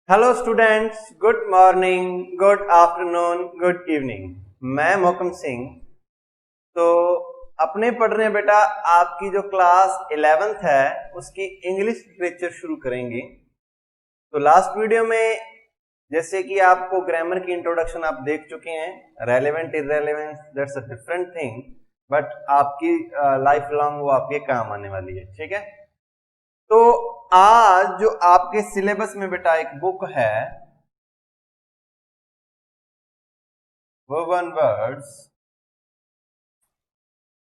Hello students, good morning, good afternoon, good evening. मैं मोहकम सिंह। तो अपने पढ़ रहे हैं बेटा, आपकी जो क्लास 11th है उसकी इंग्लिश लिटरेचर शुरू करेंगे। तो लास्ट वीडियो में जैसे कि आपको ग्रामर की इंट्रोडक्शन आप देख चुके हैं, relevant irrelevance that's a different thing, but आपकी लाइफ लॉन्ग वो आपके काम आने वाली है। ठीक है, तो आज जो आपके सिलेबस में बेटा एक बुक है वर्बन वर्ड्स,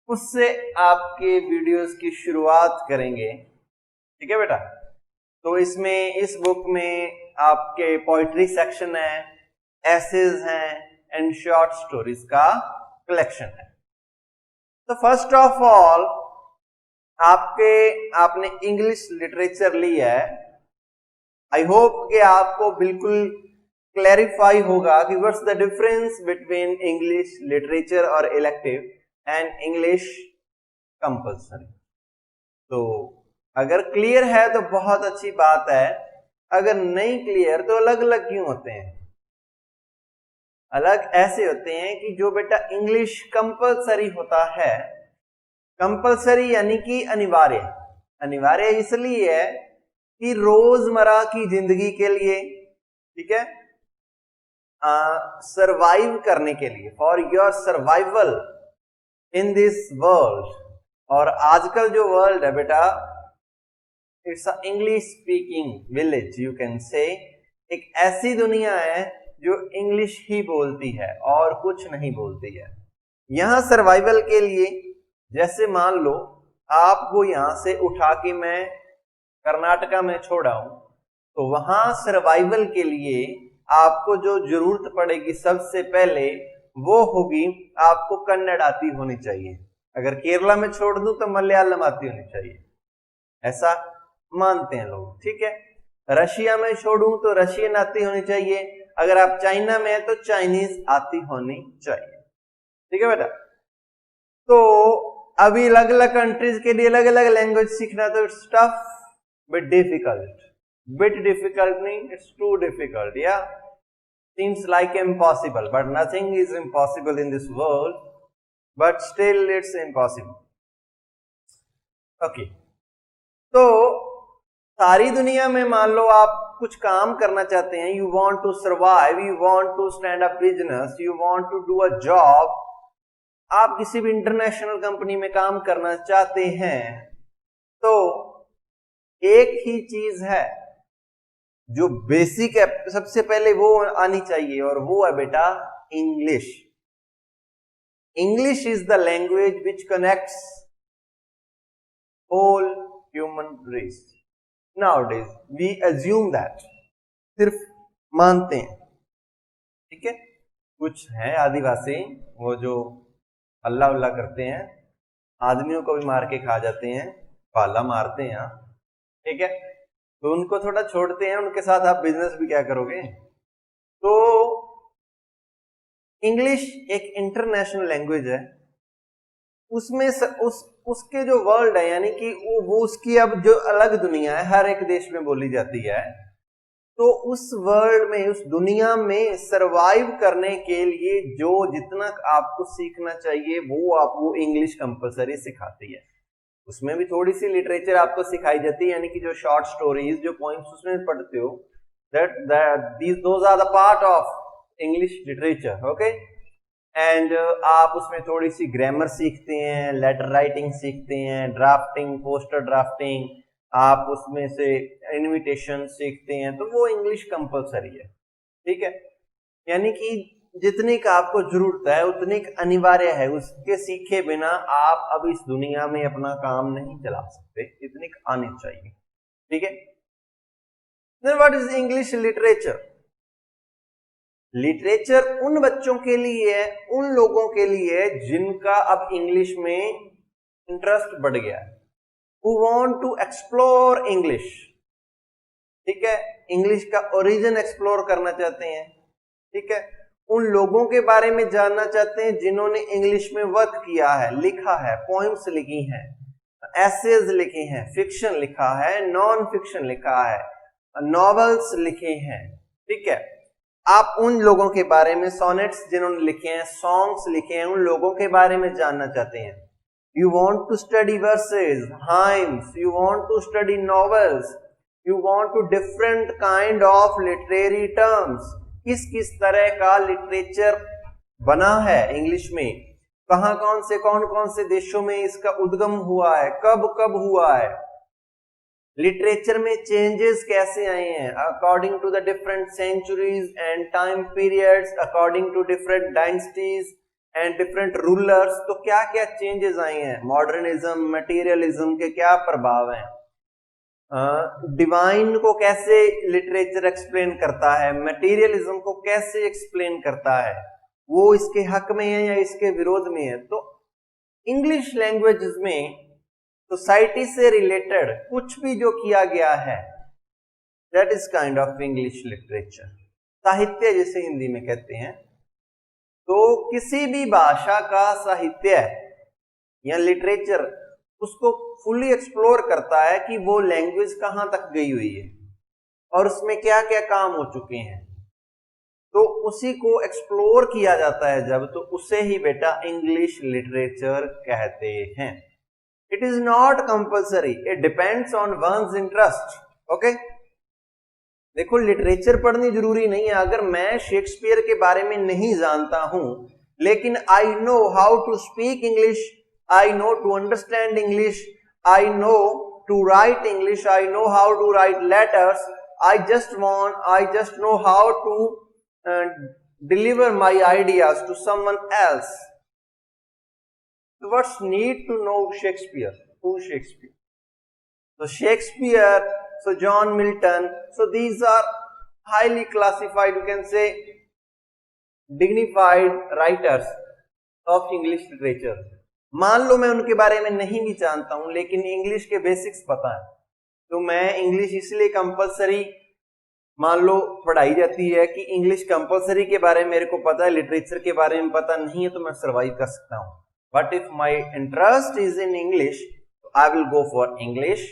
उससे आपके वीडियोस की शुरुआत करेंगे। ठीक है बेटा, तो इसमें इस बुक में आपके पोइट्री सेक्शन है, एसेज हैं एंड शॉर्ट स्टोरीज का कलेक्शन है। तो फर्स्ट ऑफ ऑल आपने इंग्लिश लिटरेचर ली है। आई होप कि आपको बिल्कुल क्लैरिफाई होगा कि what's the difference between English literature और इलेक्टिव एंड इंग्लिश कंपल्सरी। तो अगर क्लियर है तो बहुत अच्छी बात है, अगर नहीं क्लियर तो अलग अलग क्यों होते हैं? अलग ऐसे होते हैं कि जो बेटा इंग्लिश कंपल्सरी होता है, कंपल्सरी यानी कि अनिवार्य, अनिवार्य इसलिए है कि रोजमर्रा की जिंदगी के लिए, ठीक है, सरवाइव करने के लिए, for your survival in this world. और आजकल जो वर्ल्ड है बेटा, it's a English speaking village, you can say. एक ऐसी दुनिया है जो इंग्लिश ही बोलती है और कुछ नहीं बोलती है। यहां सर्वाइवल के लिए, जैसे मान लो आपको यहां से उठा के मैं कर्नाटका में छोड़ा हूं, तो वहां सर्वाइवल के लिए आपको जो जरूरत पड़ेगी सबसे पहले वो होगी, आपको कन्नड़ आती होनी चाहिए। अगर केरला में छोड़ दूं तो मलयालम आती होनी चाहिए, ऐसा मानते हैं लोग। ठीक है, रशिया में छोड़ूं तो रशियन आती होनी चाहिए, अगर आप चाइना में है तो चाइनीज आती होनी चाहिए। ठीक है बेटा, तो अभी अलग अलग कंट्रीज के लिए अलग अलग लैंग्वेज सीखना तो it's tough but difficult. Bit difficult नहीं, इट्स टू डिफिकल्ट, या seems like impossible, but nothing is impossible in this world, but still it's impossible. Okay, तो सारी दुनिया में मान लो आप कुछ काम करना चाहते हैं, you want to survive, you want to stand up business, you want to do a job, आप किसी भी इंटरनेशनल कंपनी में काम करना चाहते हैं, तो एक ही चीज है जो बेसिक है, सबसे पहले वो आनी चाहिए, और वो है बेटा English. English is the language which connects whole human race. Nowadays we assume that, सिर्फ मानते हैं। ठीक है, कुछ है आदिवासी वो जो अल्लाह उल्लाह करते हैं, आदमियों को भी मार के खा जाते हैं, पाला मारते हैं। ठीक है, तो उनको थोड़ा छोड़ते हैं, उनके साथ आप बिजनेस भी क्या करोगे। तो इंग्लिश एक इंटरनेशनल लैंग्वेज है, उसमें उसके जो वर्ल्ड है, यानी कि वो उसकी अब जो अलग दुनिया है, हर एक देश में बोली जाती है, तो उस वर्ल्ड में, उस दुनिया में सरवाइव करने के लिए जो जितना आपको सीखना चाहिए वो इंग्लिश कंपलसरी सिखाती है। उसमें भी थोड़ी सी लिटरेचर आपको सिखाई जाती है, यानी कि जो शॉर्ट स्टोरीज, जो पॉइंट्स उसमें पढ़ते हो, those are the part of English literature. Okay, and आप उसमें थोड़ी सी ग्रामर सीखते हैं, लेटर राइटिंग सीखते हैं, ड्राफ्टिंग, पोस्टर ड्राफ्टिंग, आप उसमें से इनविटेशन सीखते हैं, तो वो इंग्लिश कंपलसरी है। ठीक है, यानी कि जितनी का आपको जरूरत है उतनी अनिवार्य है, उसके सीखे बिना आप अब इस दुनिया में अपना काम नहीं चला सकते, इतनी आनी चाहिए। ठीक है, then what is English literature? Literature उन बच्चों के लिए है, उन लोगों के लिए जिनका अब इंग्लिश में इंटरेस्ट बढ़ गया है, who want to explore English। ठीक है, इंग्लिश का ओरिजिन एक्सप्लोर करना चाहते हैं। ठीक है, उन लोगों के बारे में जानना चाहते हैं जिन्होंने इंग्लिश में वर्क किया है, लिखा है, पोइम्स लिखी हैं, एसेज लिखे हैं, फिक्शन लिखा है, नॉन फिक्शन लिखा है, नॉवेल्स लिखे हैं, ठीक है। आप उन लोगों के बारे में, सोनेट्स जिन्होंने लिखे हैं, सॉन्ग्स लिखे हैं, उन लोगों के बारे में जानना चाहते हैं। You want to study verses, hymns, you want to study novels, you want to different kind of literary terms, किस किस तरह का लिटरेचर बना है इंग्लिश में, कौन कौन से देशों में इसका उद्गम हुआ है, कब कब हुआ है, लिटरेचर में चेंजेस कैसे आए हैं according to the different centuries and time periods, according to different dynasties and different rulers. तो क्या क्या चेंजेस आए हैं, मॉडर्निज्म, मटेरियलिज्म के क्या प्रभाव हैं, डिवाइन को कैसे लिटरेचर एक्सप्लेन करता है, मटेरियलिज्म को कैसे एक्सप्लेन करता है, वो इसके हक में है या इसके विरोध में है। तो इंग्लिश लैंग्वेज में सोसाइटी से रिलेटेड कुछ भी जो किया गया है, that is kind of English literature, साहित्य जिसे हिंदी में कहते हैं। तो किसी भी भाषा का साहित्य या लिटरेचर उसको फुली एक्सप्लोर करता है कि वो लैंग्वेज कहां तक गई हुई है और उसमें क्या क्या काम हो चुके हैं, तो उसी को एक्सप्लोर किया जाता है जब, तो उसे ही बेटा इंग्लिश लिटरेचर कहते हैं। It is not compulsory, it depends on one's interest. Okay, देखो लिटरेचर पढ़नी जरूरी नहीं है। अगर मैं शेक्सपियर के बारे में नहीं जानता हूं, लेकिन I know how to speak English, I know to understand English, I know to write English, I know how to write letters, I just know how to deliver my ideas to someone else. So what's need to know Shakespeare? Who Shakespeare? So Shakespeare, so John Milton, so these are highly classified, you can say dignified writers of English literature. मान लो मैं उनके बारे में नहीं भी जानता हूं, लेकिन इंग्लिश के बेसिक्स पता है, तो मैं इंग्लिश इसलिए कंपलसरी मान लो पढ़ाई जाती है कि इंग्लिश कंपलसरी के बारे में मेरे को पता है, लिटरेचर के बारे में पता नहीं है, तो मैं सर्वाइव कर सकता हूं। But if my interest is in English, I will go for English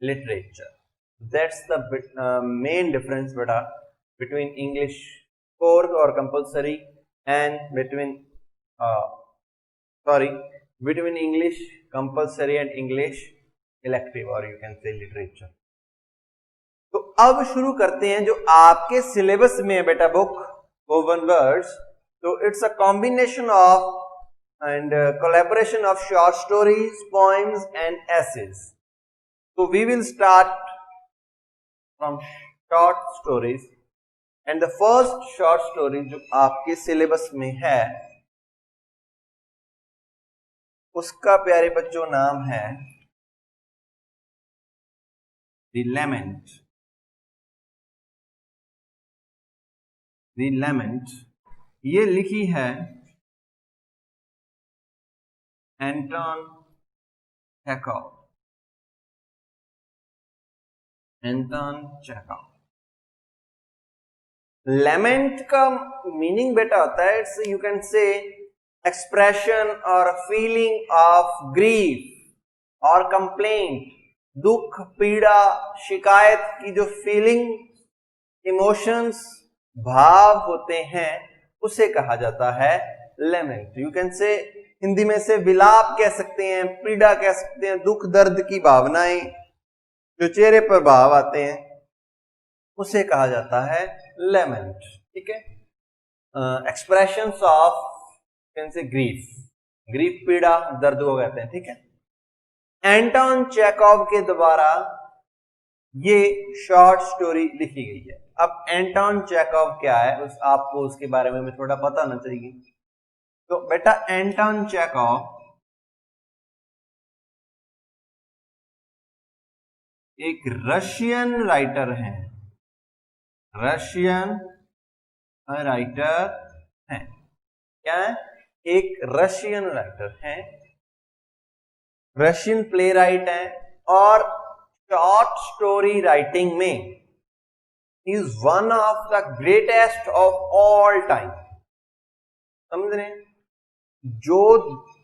literature. That's the main difference बेटा बिटवीन इंग्लिश कोर्स और compulsory and between English compulsory and English elective, और यू कैन से लिटरेचर। तो अब शुरू करते हैं जो आपके सिलेबस में है बेटा, बुक वोवन वर्ड्स। तो it's a combination of and collaboration of short stories, poems and essays. तो we will start from short stories and the first short story जो आपके सिलेबस में है उसका प्यारे बच्चों नाम है द लेमेंट। The Lament, ये लिखी है एंटोन चेखव। लेमेंट का मीनिंग बेटा होता है, it's you can say expression और फीलिंग ऑफ ग्रीफ और कंप्लेंट, दुख, पीड़ा, शिकायत की जो फीलिंग, इमोशंस, भाव होते हैं, उसे कहा जाता है लेमेंट। यू कैन से हिंदी में से विलाप कह सकते हैं, पीड़ा कह सकते हैं, दुख दर्द की भावनाएं जो चेहरे पर भाव आते हैं उसे कहा जाता है लेमेंट। ठीक है, expressions of can say grief पीड़ा, दर्द को कहते हैं। ठीक है, एंटोन चेखव के द्वारा ये शॉर्ट स्टोरी लिखी गई है। अब एंटोन चेखव क्या है, आपको उसके बारे में थोड़ा पता होना चाहिए। तो बेटा एंटोन चेखव एक रशियन राइटर हैं, क्या है? एक रशियन राइटर हैं, रशियन प्ले राइट हैं, और शॉर्ट स्टोरी राइटिंग में is one of the greatest of all time. समझ रहे हैं? जो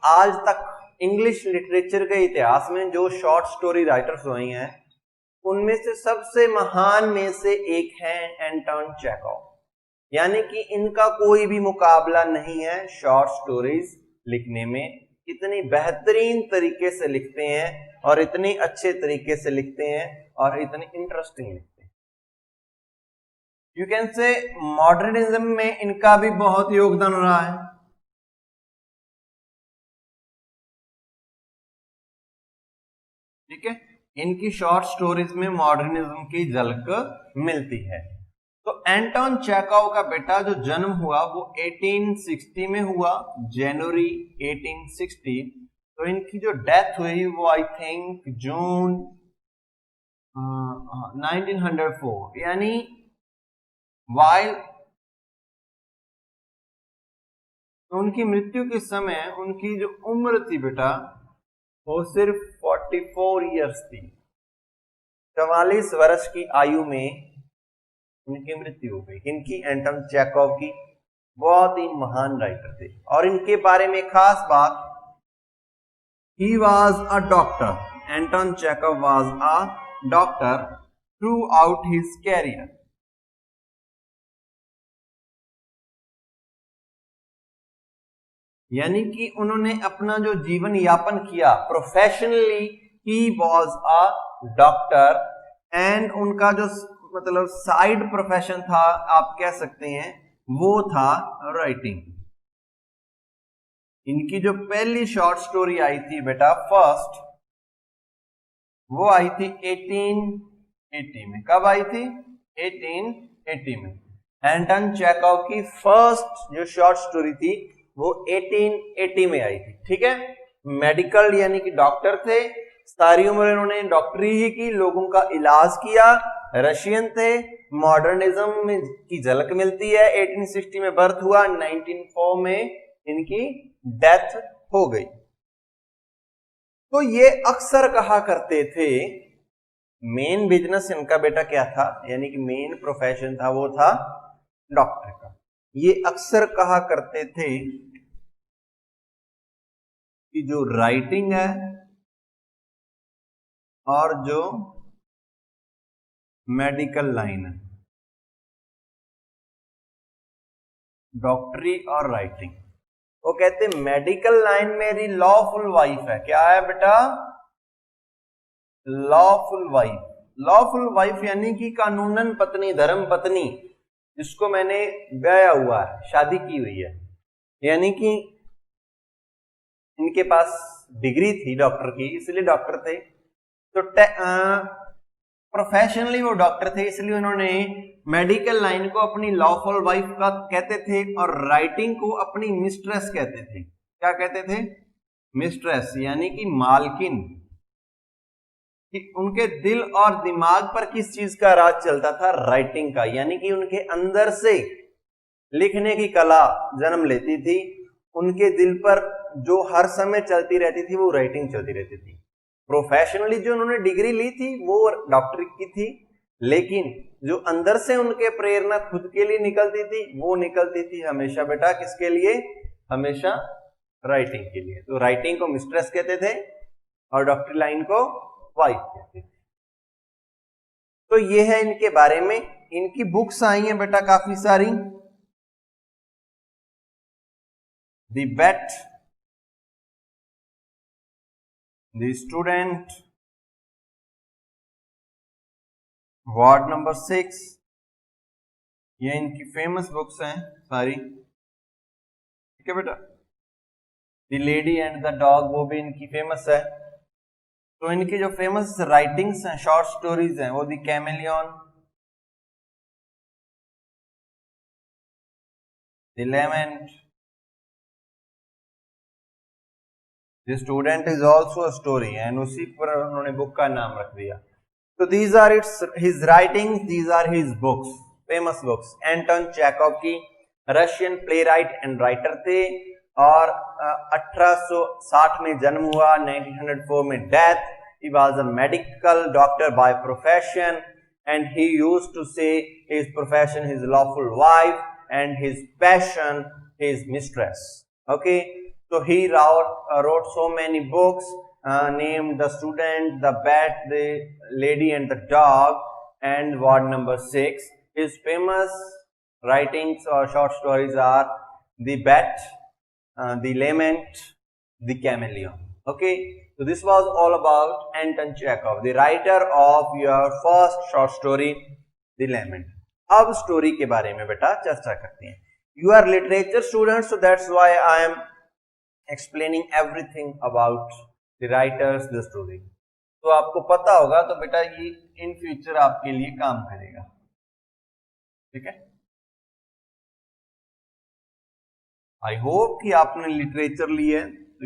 आज तक इंग्लिश लिटरेचर के इतिहास में जो शॉर्ट स्टोरी राइटर्स हुए हैं उनमें से सबसे महान में से एक है एंटोन चेखव, यानी कि इनका कोई भी मुकाबला नहीं है शॉर्ट स्टोरीज लिखने में। इतनी बेहतरीन तरीके से लिखते हैं और इतने अच्छे तरीके से लिखते हैं और इतनी इंटरेस्टिंग लिखते हैं। यू कैन से मॉडर्निज्म में इनका भी बहुत योगदान रहा है। ठीक है, इनकी शॉर्ट स्टोरीज में मॉडर्निज्म की झलक मिलती है। तो एंटोन चेखव का बेटा जो जन्म हुआ वो 1860 में हुआ, जनवरी 1860। तो इनकी जो डेथ हुई वो आई थिंक जून 1904, यानी वाइल उनकी मृत्यु के समय उनकी जो उम्र थी बेटा वो सिर्फ 44 इयर्स थी। 44 वर्ष की आयु में उनकी मृत्यु हो गई। इनकी एंटोन चेखव की बहुत ही महान राइटर थे। और इनके बारे में खास बात, he was a doctor. Anton Chekhov was a doctor throughout his career. यानी कि उन्होंने अपना जो जीवन यापन किया professionally, he was a doctor, and उनका जो मतलब साइड प्रोफेशन था आप कह सकते हैं वो था राइटिंग। इनकी जो पहली शॉर्ट स्टोरी आई थी बेटा फर्स्ट, वो आई थी 1880 में। कब आई थी? 1880 में। एंटोन चेखव की फर्स्ट जो शॉर्ट स्टोरी थी वो 1880 में आई थी। ठीक है, मेडिकल यानी कि डॉक्टर थे, सारी उम्र इन्होंने डॉक्टरी ही की, लोगों का इलाज किया, रशियन थे। मॉडर्निज्म में की झलक मिलती है। 1860 में बर्थ हुआ, 1904 में इनकी डेथ हो गई। तो ये अक्सर कहा करते थे, मेन बिजनेस इनका बेटा क्या था, यानी कि मेन प्रोफेशन था वो था डॉक्टर का। ये अक्सर कहा करते थे कि जो राइटिंग है और जो मेडिकल लाइन है, डॉक्टरी और राइटिंग, वो कहते मेडिकल लाइन मेरी लॉफुल वाइफ है। क्या है बेटा? Lawful wife. लॉफुल वाइफ यानी कि कानूनन पत्नी, धर्म पत्नी, जिसको मैंने ब्याया हुआ है, शादी की हुई है। यानी कि इनके पास डिग्री थी डॉक्टर की, इसलिए डॉक्टर थे। तो प्रोफेशनली वो डॉक्टर थे, इसलिए उन्होंने मेडिकल लाइन को अपनी लॉफुल वाइफ का कहते थे और राइटिंग को अपनी मिस्ट्रेस कहते थे। क्या कहते थे? मिस्ट्रेस, यानी कि मालकिन। कि उनके दिल और दिमाग पर किस चीज का राज चलता था? राइटिंग का। यानी कि उनके अंदर से लिखने की कला जन्म लेती थी। उनके दिल पर जो हर समय चलती रहती थी वो राइटिंग चलती रहती थी। प्रोफेशनली जो उन्होंने डिग्री ली थी वो डॉक्टरी की थी, लेकिन जो अंदर से उनके प्रेरणा खुद के लिए निकलती थी वो निकलती थी हमेशा बेटा किसके लिए? हमेशा राइटिंग के लिए। तो राइटिंग को मिस्ट्रेस कहते थे और डॉक्टरी लाइन को वाइफ कहते थे। तो ये है इनके बारे में। इनकी बुक्स आई हैं बेटा काफी सारी। The bet, the student, ward number 6, ये इनकी फेमस बुक्स हैं सारी। ठीक है बेटा। The lady and the dog, वो भी इनकी फेमस है। तो इनकी जो फेमस राइटिंग्स हैं, शॉर्ट स्टोरीज हैं, वो the chameleon, the lament, the student is also a story, and उसी पर उन्होंने बुक का नाम रख दिया। तो these are it's his writings, these are his books, famous books. Anton Chekhov की Russian playwright and writer थे और 1860 में जन्म हुआ, 1904 में death. He was a medical doctor by profession, and he used to say his profession his lawful wife and his passion his mistress. Okay, so he wrote so many books. name the student, the bat, the lady and the dog, and ward number 6. His famous writings or short stories are The Bat, The Lament, The Chameleon. Okay, so this was all about Anton Chekhov, the writer of your first short story, The Lament. अब story के बारे में बेटा चर्चा करते हैं. You are literature students, so that's why I am explaining everything about the writers, the story. तो आपको पता होगा तो बेटा ये इन फ्यूचर आपके लिए काम करेगा. ठीक है. आई होप कि आपने लिटरेचर ली है तो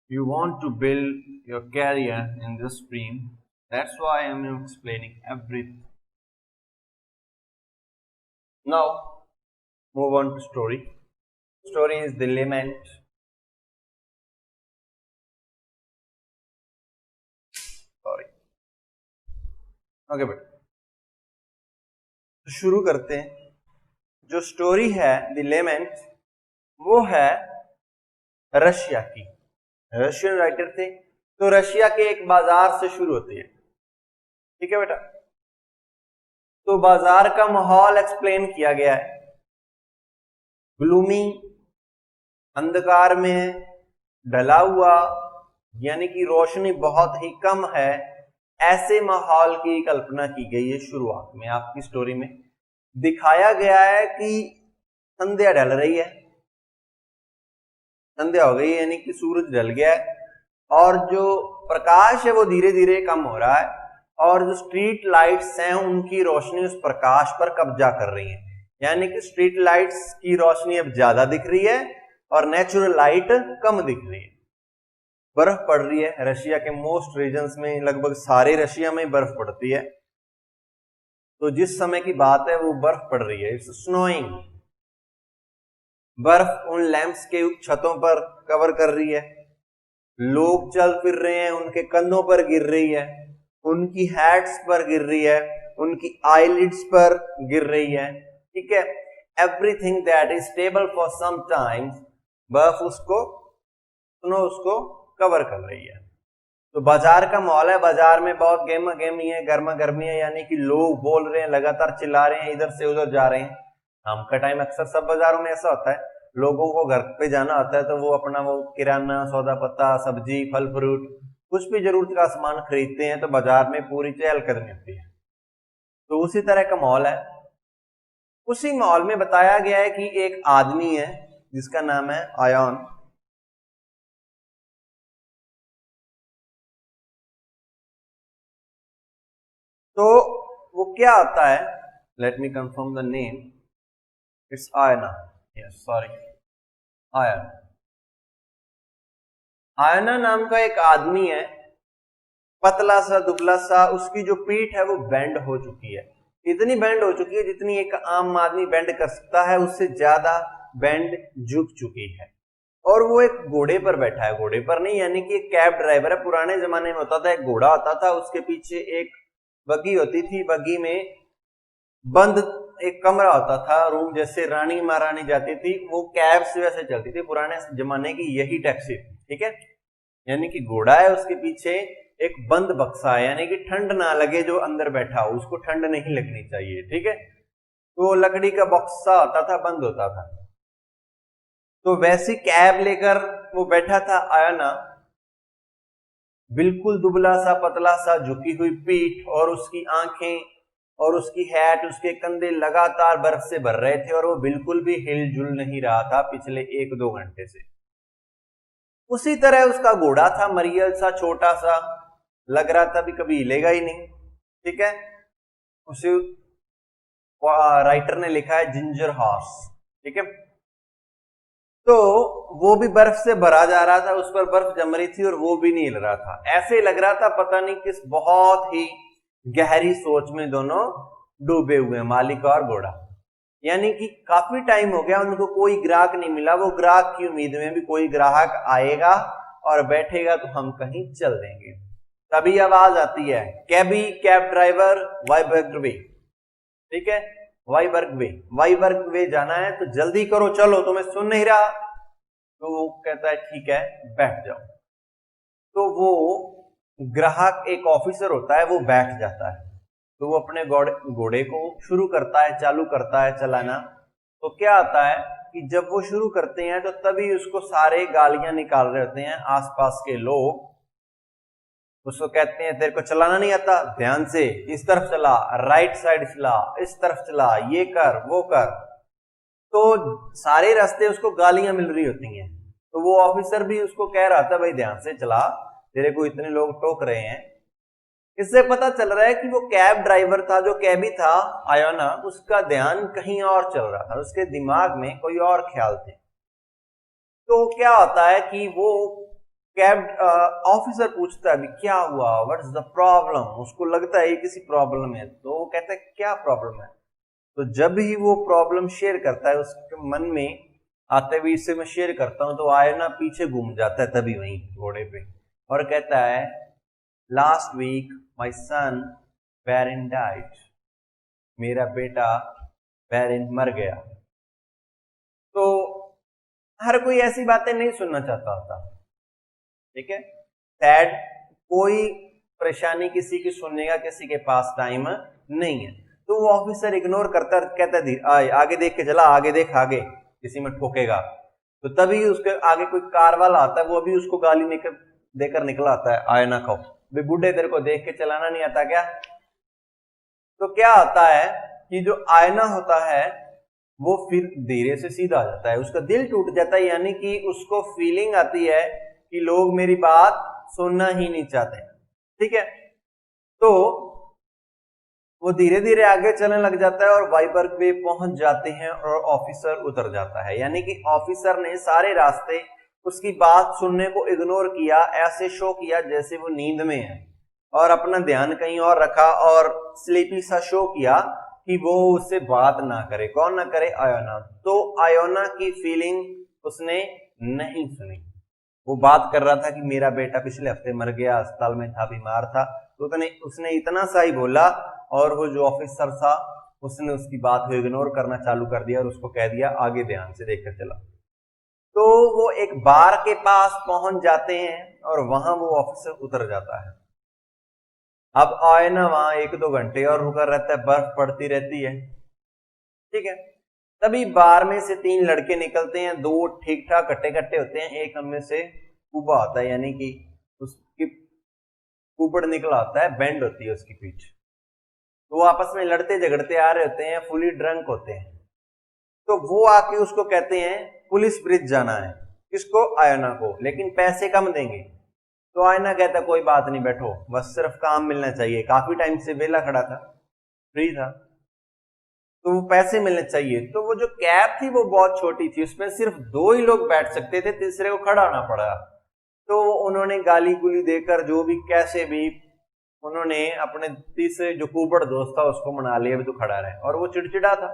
you want to build your career in this stream. That's why I am explaining everything. Now move on to story. Story is The Lament. Sorry. Okay बेटा, तो शुरू करते हैं. जो स्टोरी है द लेमेंट वो है रशिया की. रशियन राइटर थे तो रशिया के एक बाजार से शुरू होती है. ठीक है बेटा. तो बाजार का माहौल एक्सप्लेन किया गया है. ग्लूमी, अंधकार में ढला हुआ, यानी कि रोशनी बहुत ही कम है, ऐसे माहौल की कल्पना की गई है. शुरुआत में आपकी स्टोरी में दिखाया गया है कि संध्या ढल रही है, संध्या हो गई यानी कि सूरज ढल गया है और जो प्रकाश है वो धीरे धीरे कम हो रहा है और जो स्ट्रीट लाइट्स हैं उनकी रोशनी उस प्रकाश पर कब्जा कर रही है. यानी कि स्ट्रीट लाइट्स की रोशनी अब ज्यादा दिख रही है और नेचुरल लाइट कम दिख रही है. बर्फ पड़ रही है. रशिया के मोस्ट रीजन्स में, लगभग सारे रशिया में बर्फ पड़ती है. तो जिस समय की बात है वो बर्फ पड़ रही है. It's snowing. बर्फ उन लैंप्स के छतों पर कवर कर रही है. लोग चल फिर रहे हैं, उनके कंधों पर गिर रही है, उनकी हैट्स पर गिर रही है, उनकी आईलिड्स पर गिर रही है. ठीक है. Everything that is stable for some times, बर्फ उसको कवर कर रही है. तो बाजार का माहौल है. बाजार में बहुत गर्मा गर्मी है, गर्मा गर्मी है, यानी कि लोग बोल रहे हैं, लगातार चिल्ला रहे हैं, इधर से उधर जा रहे हैं. शाम का टाइम अक्सर सब बाजारों में ऐसा होता है, लोगों को घर पे जाना होता है तो वो अपना वो किराना, सौदा पत्ता, सब्जी, फल फ्रूट, कुछ भी जरूरत का सामान खरीदते हैं. तो बाजार में पूरी चहलकदमी होती है. तो उसी तरह का माहौल है. उसी माहौल में बताया गया है कि एक आदमी है जिसका नाम है आयन. तो वो क्या आता है, let me confirm the name. It's Aina. Yes, sorry, Ayan. Aina नाम का एक आदमी है, पतला सा, दुबला सा. उसकी जो पीठ है वो बेंड हो चुकी है. इतनी बेंड हो चुकी है जितनी एक आम आदमी बेंड कर सकता है, उससे ज्यादा बेंड झुक चुकी है. और वो एक घोड़े पर बैठा है. घोड़े पर नहीं, यानी कि एक कैब ड्राइवर है. पुराने जमाने में होता था, एक घोड़ा होता था, उसके पीछे एक बग्गी होती थी. बग्गी में बंद एक कमरा होता था, रूम, जैसे रानी महारानी जाती थी, वो कैब से वैसे चलती थी. पुराने जमाने की यही टैक्सी. ठीक है. यानी कि घोड़ा है, उसके पीछे एक बंद बक्सा है, यानी कि ठंड ना लगे जो अंदर बैठा हो, उसको ठंड नहीं लगनी चाहिए. ठीक है. तो लकड़ी का बक्सा होता था, बंद होता था. तो वैसी कैब लेकर वो बैठा था आयना. बिल्कुल दुबला सा, पतला सा, झुकी हुई पीठ, और उसकी आंखें और उसकी हैट, उसके कंधे लगातार बर्फ से भर रहे थे और वो बिल्कुल भी हिलजुल नहीं रहा था पिछले 1-2 घंटे से. उसी तरह उसका घोड़ा था, मरियल सा, छोटा सा, लग रहा था भी कभी हिलेगा ही नहीं. ठीक है. उसे राइटर ने लिखा है जिंजर हॉर्स. ठीक है. तो वो भी बर्फ से भरा जा रहा था, उस पर बर्फ जम रही थी और वो भी नहीं हिल रहा था. ऐसे लग रहा था पता नहीं किस बहुत ही गहरी सोच में दोनों डूबे हुए हैं, मालिक और घोड़ा. यानी कि काफी टाइम हो गया, उनको कोई ग्राहक नहीं मिला. वो ग्राहक की उम्मीद में भी कोई ग्राहक आएगा और बैठेगा तो हम कहीं चल देंगे. तभी आवाज आती है, कैबी, कैब ड्राइवर, वाइबर्ग वे. ठीक है. वाइबर्ग वे, वाइबर्ग वे जाना है तो जल्दी करो, चलो, तुम्हें सुन नहीं रहा. तो वो कहता है ठीक है, बैठ जाओ. तो वो ग्राहक एक ऑफिसर होता है, वो बैठ जाता है, तो वो अपने घोड़े को शुरू करता है, चालू करता है चलाना। तो क्या आता है कि जब वो शुरू करते हैं तो तभी उसको सारे गालियां निकाल रहे होते हैं आसपास के लोग। उसको कहते हैं तेरे को चलाना नहीं आता, ध्यान से इस तरफ चला, राइट साइड चला, इस तरफ चला, ये कर वो कर। तो सारे रास्ते उसको गालियां मिल रही होती हैं। तो वो ऑफिसर भी उसको कह रहा था भाई ध्यान से चला, तेरे को इतने लोग टोक रहे हैं। इससे पता चल रहा है कि वो कैब ड्राइवर था, जो कैबी था आयोना, उसका ध्यान कहीं और चल रहा था, उसके दिमाग में कोई और ख्याल थे। तो क्या होता है कि वो कैब ऑफिसर पूछता है अभी क्या हुआ, व्हाट इज द प्रॉब्लम। उसको लगता है ये किसी प्रॉब्लम है, तो वो कहता है क्या प्रॉब्लम है। तो जब ही वो प्रॉब्लम शेयर करता है उसके मन में आते हुए, इससे मैं शेयर करता हूं, तो आयना पीछे घूम जाता है तभी वहीं घोड़े पे, और कहता है last week my son Verin died, मेरा बेटा वेरिन मर गया। तो हर कोई ऐसी बातें नहीं सुनना चाहता होता, ठीक है। सैड, कोई परेशानी किसी की सुनने का किसी के पास टाइम नहीं है। तो वो ऑफिसर इग्नोर करता कहता है आगे देख के चला, आगे देख, आगे किसी में ठोकेगा। तो तभी उसके आगे कोई कार वाला आता है, वो भी उसको गाली देकर निकला आता है आयना को, भाई बुढ़े तेरे को देख के चलाना नहीं आता क्या। तो क्या होता है कि जो आयना होता है वो फिर धीरे से सीधा आ जाता है, उसका दिल टूट जाता है, यानी कि उसको फीलिंग आती है कि लोग मेरी बात सुनना ही नहीं चाहते, ठीक है। तो वो धीरे धीरे आगे चलने लग जाता है और वाइबर्ग वे पहुंच जाते हैं और ऑफिसर उतर जाता है। यानी कि ऑफिसर ने सारे रास्ते उसकी बात सुनने को इग्नोर किया, ऐसे शो किया जैसे वो नींद में है, और अपना ध्यान कहीं और रखा और स्लीपी सा शो किया कि वो उससे बात ना करे। कौन ना करे? आयोना। तो आयोना की फीलिंग उसने नहीं सुनी। वो बात कर रहा था कि मेरा बेटा पिछले हफ्ते मर गया, अस्पताल में था, बीमार था। तो उसने इतना सा ही बोला, और वो जो ऑफिसर था उसने उसकी बात को इग्नोर करना चालू कर दिया और उसको कह दिया आगे ध्यान से देखकर चला। तो वो एक बार के पास पहुंच जाते हैं और वहां वो ऑफिसर उतर जाता है। अब आयना वहां 1-2 घंटे और रुका रहता है, बर्फ पड़ती रहती है, ठीक है। तभी बार में से 3 लड़के निकलते हैं, 2 ठीक ठाक कट्टे कट्टे होते हैं, एक उनमें से कुबा होता है, यानी कि उसकी कुबड़ निकला होता है, बेंड होती है उसकी पीठ। तो वो आपस में लड़ते झगड़ते आ रहे होते हैं, फुली ड्रंक होते हैं। तो वो आके उसको कहते हैं पुलिस ब्रिज जाना है। किसको? आयना को, लेकिन पैसे कम देंगे। तो आयना कहता कोई बात नहीं, बैठो, बस सिर्फ काम मिलना चाहिए, काफी टाइम से वेला खड़ा था, फ्री था, तो वो पैसे मिलने चाहिए। तो वो जो कैब थी वो बहुत छोटी थी, उसमें सिर्फ 2 ही लोग बैठ सकते थे, तीसरे को खड़ा होना पड़ा। तो उन्होंने गाली गुली देकर जो भी कैसे भी उन्होंने अपने तीसरे जो कुबड़ दोस्त था उसको मना लिया भी तू खड़ा रहे, और वो चिड़चिड़ा था।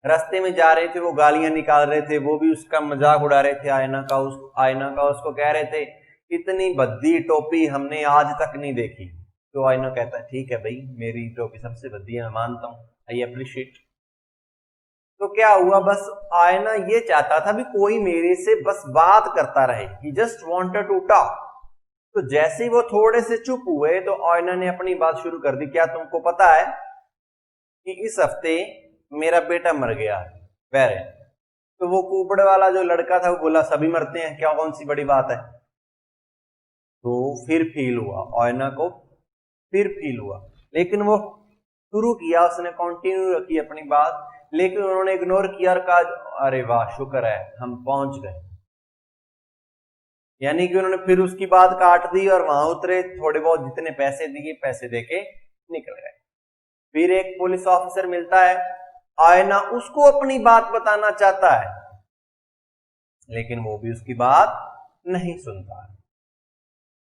रास्ते में जा रहे थे, वो गालियां निकाल रहे थे, वो भी उसका मजाक उड़ा रहे थे आयना का उसको कह रहे थे इतनी भद्दी टोपी हमने आज तक नहीं देखी। तो आयना कहता है ठीक है भाई, मेरी टोपी सबसे भद्दी है, मैं मानता हूं, आई अप्रिशिएट। तो क्या हुआ, बस आयना ये चाहता था भी कोई मेरे से बस बात करता रहे, ही जस्ट वांटेड टू टॉक। तो जैसे ही वो थोड़े से चुप हुए तो आयना ने अपनी बात शुरू कर दी, क्या तुमको पता है कि इस हफ्ते मेरा बेटा मर गया है, वेरे। तो वो कुबड़ वाला जो लड़का था वो बोला सभी मरते हैं, क्या कौन सी बड़ी बात है। तो फिर फील हुआ आयना को, फिर फील हुआ, लेकिन वो शुरू किया, उसने कंटिन्यू रखी अपनी बात, लेकिन उन्होंने इग्नोर किया और कहा अरे वाह शुक्र है हम पहुंच गए। यानी कि उन्होंने फिर उसकी बात काट दी और वहां उतरे, थोड़े बहुत जितने पैसे दिए पैसे देके निकल गए। फिर एक पुलिस ऑफिसर मिलता है, आयना उसको अपनी बात बताना चाहता है, लेकिन वो भी उसकी बात नहीं सुनता है।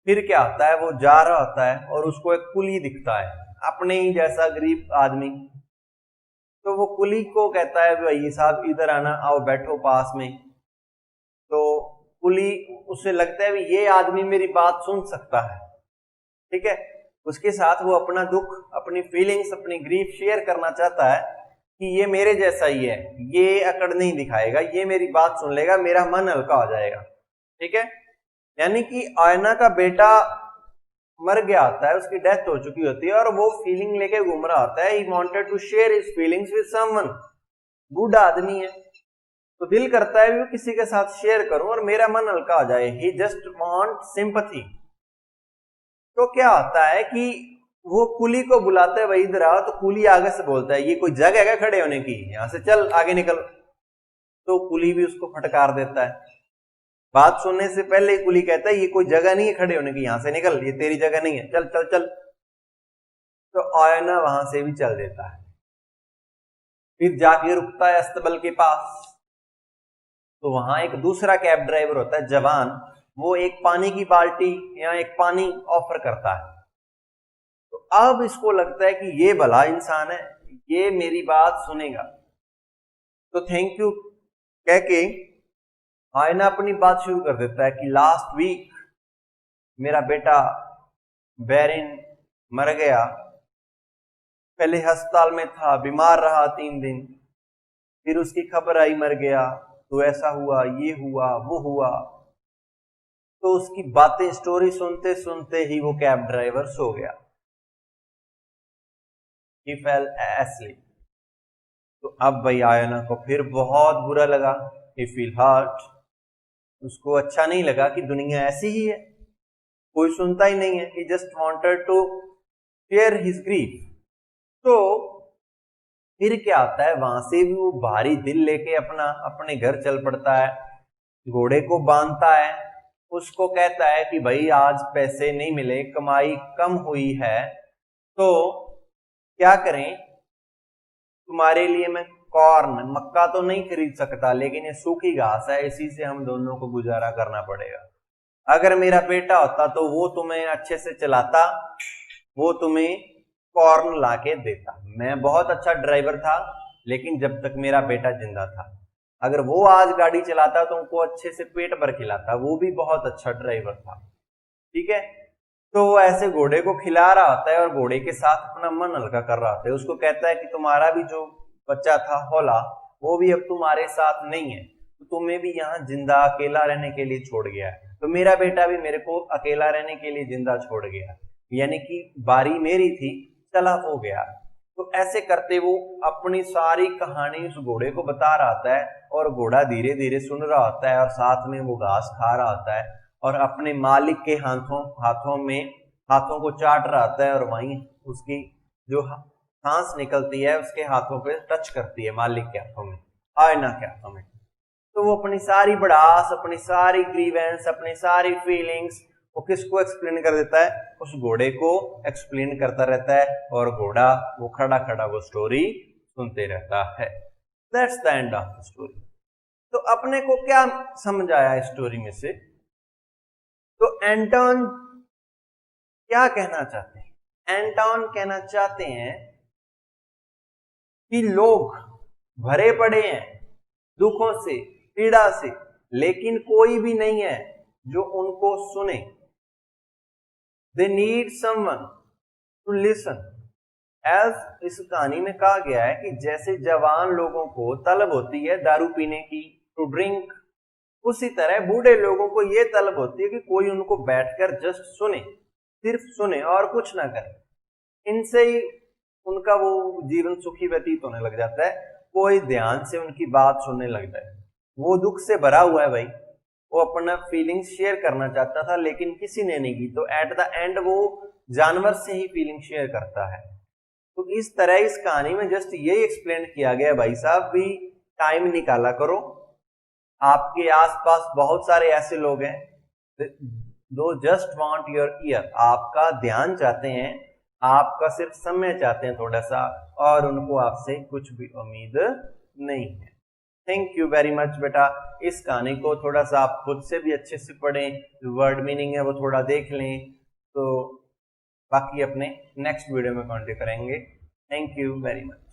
फिर क्या होता है, वो जा रहा होता है और उसको एक कुली दिखता है, अपने ही जैसा गरीब आदमी। तो वो कुली को कहता है भाई साहब इधर आना, आओ बैठो पास में। तो कुली, उसे लगता है भी ये आदमी मेरी बात सुन सकता है, ठीक है। उसके साथ वो अपना दुख, अपनी फीलिंग्स, अपनी ग्रीफ शेयर करना चाहता है कि ये मेरे जैसा ही है, ये अकड़ नहीं दिखाएगा, ये मेरी बात सुन लेगा, मेरा मन हल्का हो जाएगा, ठीक है। यानी कि आयना का बेटा मर गया होता है, उसकी डेथ हो चुकी होती है और वो फीलिंग लेके घूम रहा होता है, he wanted to share his feelings with someone. Good आदमी है तो दिल करता है वो किसी के साथ शेयर करूं और मेरा मन हल्का हो जाए, ही जस्ट वांट सिंपैथी। तो क्या होता है कि वो कुली को बुलाते हैं, वही इधर आओ, तो कुली आगे से बोलता है ये कोई जगह है क्या खड़े होने की, यहां से चल आगे निकल। तो कुली भी उसको फटकार देता है। बात सुनने से पहले ही कुली कहता है ये कोई जगह नहीं है खड़े होने की, यहां से निकल, ये तेरी जगह नहीं है, चल चल चल। तो आयना वहां से भी चल देता है, फिर जाके रुकता है अस्तबल के पास। तो वहां एक दूसरा कैब ड्राइवर होता है जवान, वो एक पानी की बाल्टी या एक पानी ऑफर करता है। तो अब इसको लगता है कि ये भला इंसान है, ये मेरी बात सुनेगा। तो थैंक यू कह के आयना अपनी बात शुरू कर देता है कि लास्ट वीक मेरा बेटा बैरिन मर गया, पहले अस्पताल में था, बीमार रहा 3 दिन, फिर उसकी खबर आई मर गया, तो ऐसा हुआ, ये हुआ, वो हुआ। तो उसकी बातें स्टोरी सुनते सुनते ही वो कैब ड्राइवर सो गया। He fell asleep। तो अब भाई आयना को फिर बहुत बुरा लगा, he feel hurt। उसको अच्छा नहीं लगा कि दुनिया ऐसी ही है, कोई सुनता ही नहीं है। He just wanted to share his grief। तो फिर क्या आता है, वहां से भी वो भारी दिल लेके अपने घर चल पड़ता है, घोड़े को बांधता है, उसको कहता है कि भाई आज पैसे नहीं मिले, कमाई कम हुई है, तो क्या करें, तुम्हारे लिए मैं कॉर्न, मक्का तो नहीं खरीद सकता, लेकिन ये सूखी घास है, इसी से हम दोनों को गुजारा करना पड़ेगा। अगर मेरा बेटा होता तो वो तुम्हें अच्छे से चलाता, वो तुम्हें कॉर्न लाके देता। मैं बहुत अच्छा ड्राइवर था, लेकिन जब तक मेरा बेटा जिंदा था। अगर वो आज गाड़ी चलाता तो उनको अच्छे से पेट भर खिलाता, वो भी बहुत अच्छा ड्राइवर था। ठीक है, तो वो ऐसे घोड़े को खिला रहा होता है और घोड़े के साथ अपना मन हल्का कर रहा होता है। उसको कहता है कि तुम्हारा भी जो बच्चा था होला, वो भी अब तुम्हारे साथ नहीं है, तो तुम्हें भी यहाँ जिंदा अकेला रहने के लिए छोड़ गया है, तो मेरा बेटा भी मेरे को अकेला रहने के लिए जिंदा छोड़ गया, यानी कि बारी मेरी थी, चला हो गया। तो ऐसे करते वो अपनी सारी कहानी उस घोड़े को बता रहा होता है और घोड़ा धीरे धीरे सुन रहा होता है और साथ में वो घास खा रहा होता है और अपने मालिक के हाथों को चाट रहा होता है और वहीं उसकी जो सांस निकलती है उसके हाथों पे टच करती है, मालिक के हाथों में, आयना के हाथों में। तो वो अपनी सारी बड़ास, अपनी सारी ग्रीवेंस, अपनी सारी फीलिंग्स वो किसको एक्सप्लेन कर देता है, उस घोड़े को एक्सप्लेन करता रहता है और घोड़ा वो खड़ा खड़ा वो स्टोरी सुनते रहता है। That's the end of the story. तो अपने को क्या समझ आया स्टोरी में से? तो एंटोन क्या कहना चाहते हैं? एंटोन कहना चाहते हैं कि लोग भरे पड़े हैं दुखों से, पीड़ा से, लेकिन कोई भी नहीं है जो उनको सुने। They need someone to listen। As इस कहानी में कहा गया है कि जैसे जवान लोगों को तलब होती है दारू पीने की, टू ड्रिंक, उसी तरह बूढ़े लोगों को यह तलब होती है कि कोई उनको बैठकर जस्ट सुने, सिर्फ सुने और कुछ ना करे। इनसे ही उनका वो जीवन सुखी व्यतीत होने लग जाता है, कोई ध्यान से उनकी बात सुनने लग जाए। वो दुख से भरा हुआ है भाई, वो अपना फीलिंग्स शेयर करना चाहता था लेकिन किसी ने नहीं की, तो एट द एंड वो जानवर से ही फीलिंग शेयर करता है। तो इस तरह इस कहानी में जस्ट यही एक्सप्लेन किया गया भाई साहब भी, टाइम निकाला करो। आपके आसपास बहुत सारे ऐसे लोग हैं दो जस्ट वांट योर ईयर, आपका ध्यान चाहते हैं, आपका सिर्फ समय चाहते हैं थोड़ा सा, और उनको आपसे कुछ भी उम्मीद नहीं है। थैंक यू वेरी मच बेटा। इस कहानी को थोड़ा सा आप खुद से भी अच्छे से पढ़ें, जो वर्ड मीनिंग है वो थोड़ा देख लें, तो बाकी अपने नेक्स्ट वीडियो में कंटिन्यू करेंगे। Thank you very much.